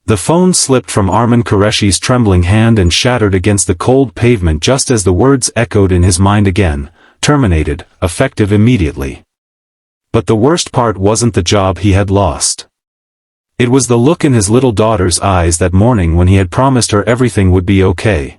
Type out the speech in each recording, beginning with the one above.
The phone slipped from Armin Qureshi's trembling hand and shattered against the cold pavement just as the words echoed in his mind again, terminated, effective immediately. But the worst part wasn't the job he had lost. It was the look in his little daughter's eyes that morning when he had promised her everything would be okay.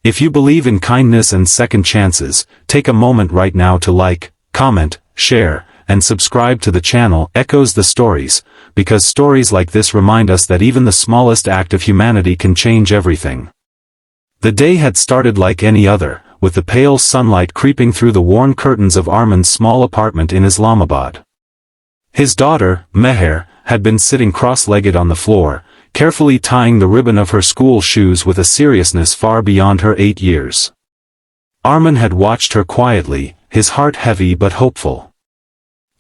If you believe in kindness and second chances, take a moment right now to like, comment, share, and subscribe to the channel Echoes the Stories, because stories like this remind us that even the smallest act of humanity can change everything. The day had started like any other, with the pale sunlight creeping through the worn curtains of Armin's small apartment in Islamabad. His daughter, Meher, had been sitting cross-legged on the floor, carefully tying the ribbon of her school shoes with a seriousness far beyond her 8 years. Armin had watched her quietly, his heart heavy but hopeful.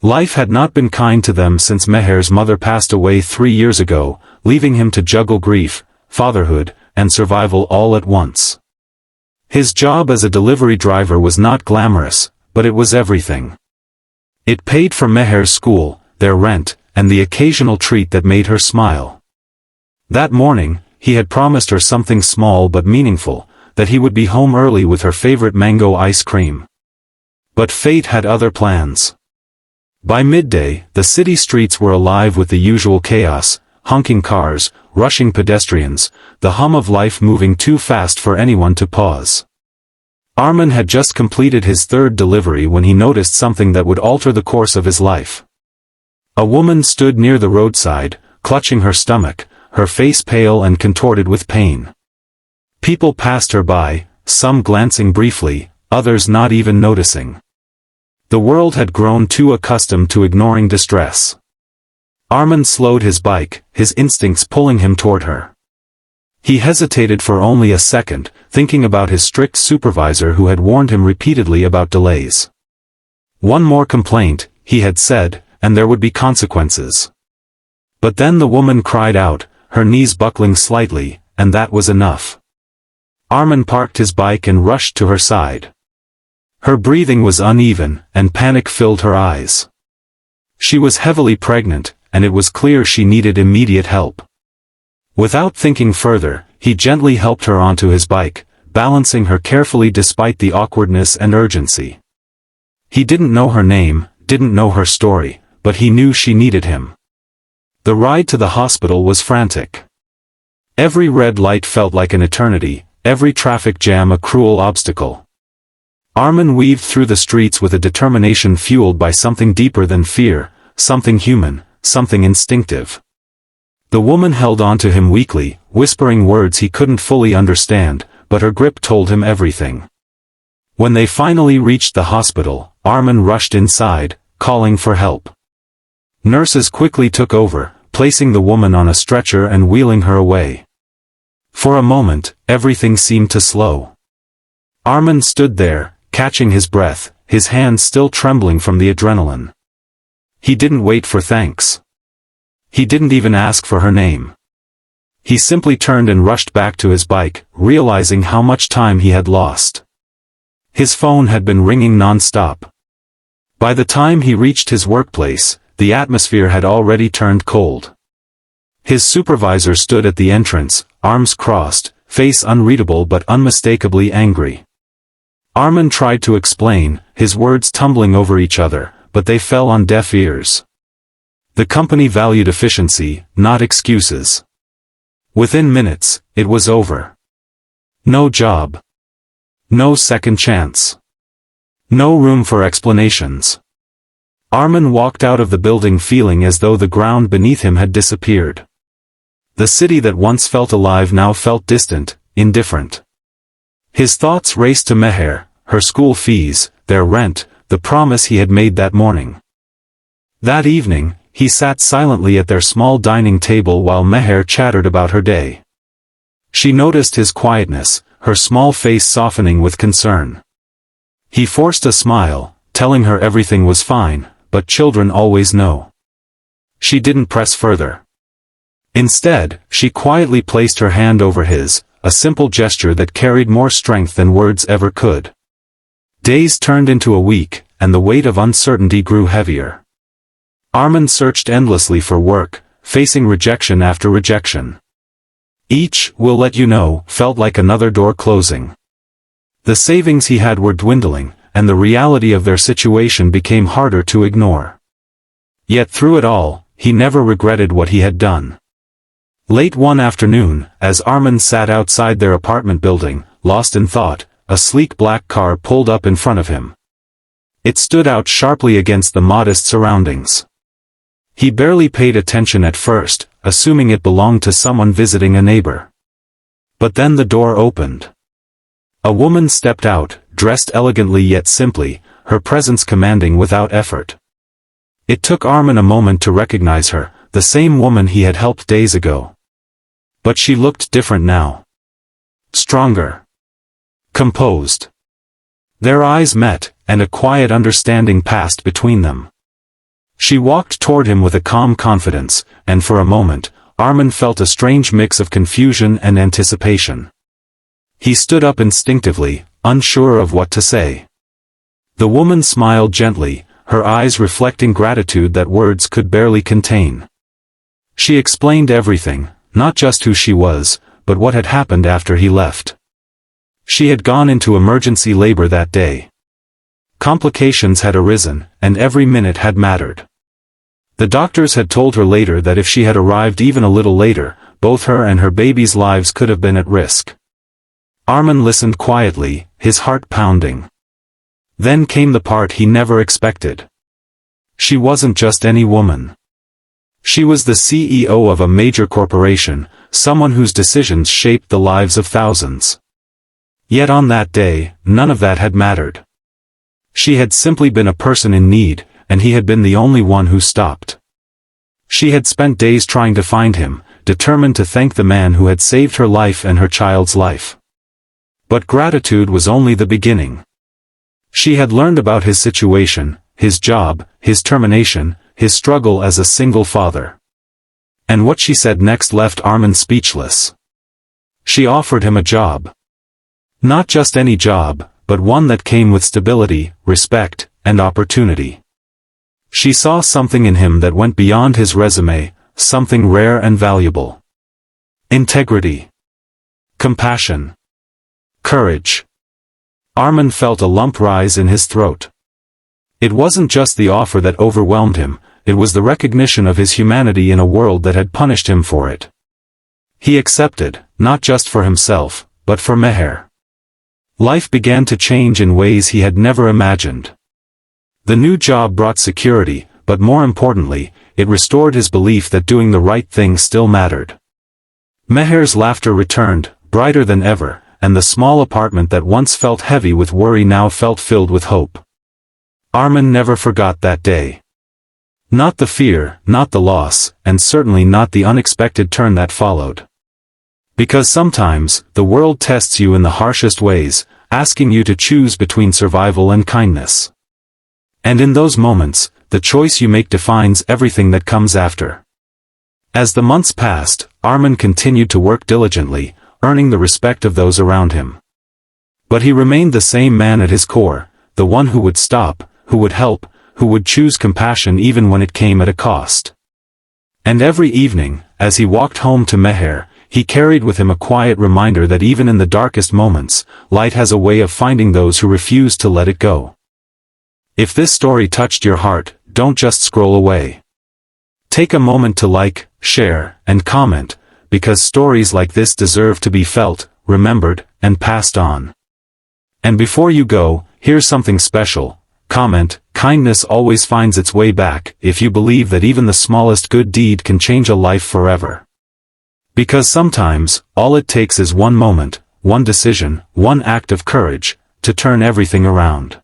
Life had not been kind to them since Meher's mother passed away 3 years ago, leaving him to juggle grief, fatherhood, and survival all at once. His job as a delivery driver was not glamorous, but it was everything. It paid for Meher's school, their rent, and the occasional treat that made her smile. That morning, he had promised her something small but meaningful, that he would be home early with her favorite mango ice cream. But fate had other plans. By midday, the city streets were alive with the usual chaos, honking cars, rushing pedestrians, the hum of life moving too fast for anyone to pause. Armin had just completed his third delivery when he noticed something that would alter the course of his life. A woman stood near the roadside, clutching her stomach, her face pale and contorted with pain. People passed her by, some glancing briefly, others not even noticing. The world had grown too accustomed to ignoring distress. Armin slowed his bike, his instincts pulling him toward her. He hesitated for only a second, thinking about his strict supervisor who had warned him repeatedly about delays. One more complaint, he had said, and there would be consequences. But then the woman cried out, her knees buckling slightly, and that was enough. Armin parked his bike and rushed to her side. Her breathing was uneven, and panic filled her eyes. She was heavily pregnant, and it was clear she needed immediate help. Without thinking further, he gently helped her onto his bike, balancing her carefully despite the awkwardness and urgency. He didn't know her name, didn't know her story, but he knew she needed him. The ride to the hospital was frantic. Every red light felt like an eternity, every traffic jam a cruel obstacle. Armin weaved through the streets with a determination fueled by something deeper than fear, something human, something instinctive. The woman held on to him weakly, whispering words he couldn't fully understand, but her grip told him everything. When they finally reached the hospital, Armin rushed inside, calling for help. Nurses quickly took over, placing the woman on a stretcher and wheeling her away. For a moment, everything seemed to slow. Armin stood there, catching his breath, his hands still trembling from the adrenaline. He didn't wait for thanks. He didn't even ask for her name. He simply turned and rushed back to his bike, realizing how much time he had lost. His phone had been ringing non-stop. By the time he reached his workplace, the atmosphere had already turned cold. His supervisor stood at the entrance, arms crossed, face unreadable but unmistakably angry. Armin tried to explain, his words tumbling over each other, but they fell on deaf ears. The company valued efficiency, not excuses. Within minutes, it was over. No job. No second chance. No room for explanations. Armin walked out of the building feeling as though the ground beneath him had disappeared. The city that once felt alive now felt distant, indifferent. His thoughts raced to Meher, her school fees, their rent, the promise he had made that morning. That evening, he sat silently at their small dining table while Meher chattered about her day. She noticed his quietness, her small face softening with concern. He forced a smile, telling her everything was fine, but children always know. She didn't press further. Instead, she quietly placed her hand over his, a simple gesture that carried more strength than words ever could. Days turned into a week, and the weight of uncertainty grew heavier. Armin searched endlessly for work, facing rejection after rejection. Each, "we'll let you know," felt like another door closing. The savings he had were dwindling, and the reality of their situation became harder to ignore. Yet through it all, he never regretted what he had done. Late one afternoon, as Armin sat outside their apartment building, lost in thought, a sleek black car pulled up in front of him. It stood out sharply against the modest surroundings. He barely paid attention at first, assuming it belonged to someone visiting a neighbor. But then the door opened. A woman stepped out, dressed elegantly yet simply, her presence commanding without effort. It took Armin a moment to recognize her, the same woman he had helped days ago. But she looked different now. Stronger. Composed. Their eyes met, and a quiet understanding passed between them. She walked toward him with a calm confidence, and for a moment, Armin felt a strange mix of confusion and anticipation. He stood up instinctively, unsure of what to say. The woman smiled gently, her eyes reflecting gratitude that words could barely contain. She explained everything, not just who she was, but what had happened after he left. She had gone into emergency labor that day. Complications had arisen, and every minute had mattered. The doctors had told her later that if she had arrived even a little later, both her and her baby's lives could have been at risk. Armin listened quietly, his heart pounding. Then came the part he never expected. She wasn't just any woman. She was the CEO of a major corporation, someone whose decisions shaped the lives of thousands. Yet on that day, none of that had mattered. She had simply been a person in need, and he had been the only one who stopped. She had spent days trying to find him, determined to thank the man who had saved her life and her child's life. But gratitude was only the beginning. She had learned about his situation, his job, his termination, his struggle as a single father. And what she said next left Armin speechless. She offered him a job. Not just any job, but one that came with stability, respect, and opportunity. She saw something in him that went beyond his resume, something rare and valuable. Integrity. Compassion. Courage. Armin felt a lump rise in his throat. It wasn't just the offer that overwhelmed him, it was the recognition of his humanity in a world that had punished him for it. He accepted, not just for himself, but for Meher. Life began to change in ways he had never imagined. The new job brought security, but more importantly, it restored his belief that doing the right thing still mattered. Meher's laughter returned, brighter than ever, and the small apartment that once felt heavy with worry now felt filled with hope. Armin never forgot that day. Not the fear, not the loss, and certainly not the unexpected turn that followed. Because sometimes, the world tests you in the harshest ways, asking you to choose between survival and kindness. And in those moments, the choice you make defines everything that comes after. As the months passed, Armin continued to work diligently, earning the respect of those around him. But he remained the same man at his core, the one who would stop, who would help, who would choose compassion even when it came at a cost. And every evening, as he walked home to Meher, he carried with him a quiet reminder that even in the darkest moments, light has a way of finding those who refuse to let it go. If this story touched your heart, don't just scroll away. Take a moment to like, share, and comment, because stories like this deserve to be felt, remembered, and passed on. And before you go, here's something special. Comment, kindness always finds its way back, if you believe that even the smallest good deed can change a life forever. Because sometimes, all it takes is one moment, one decision, one act of courage, to turn everything around.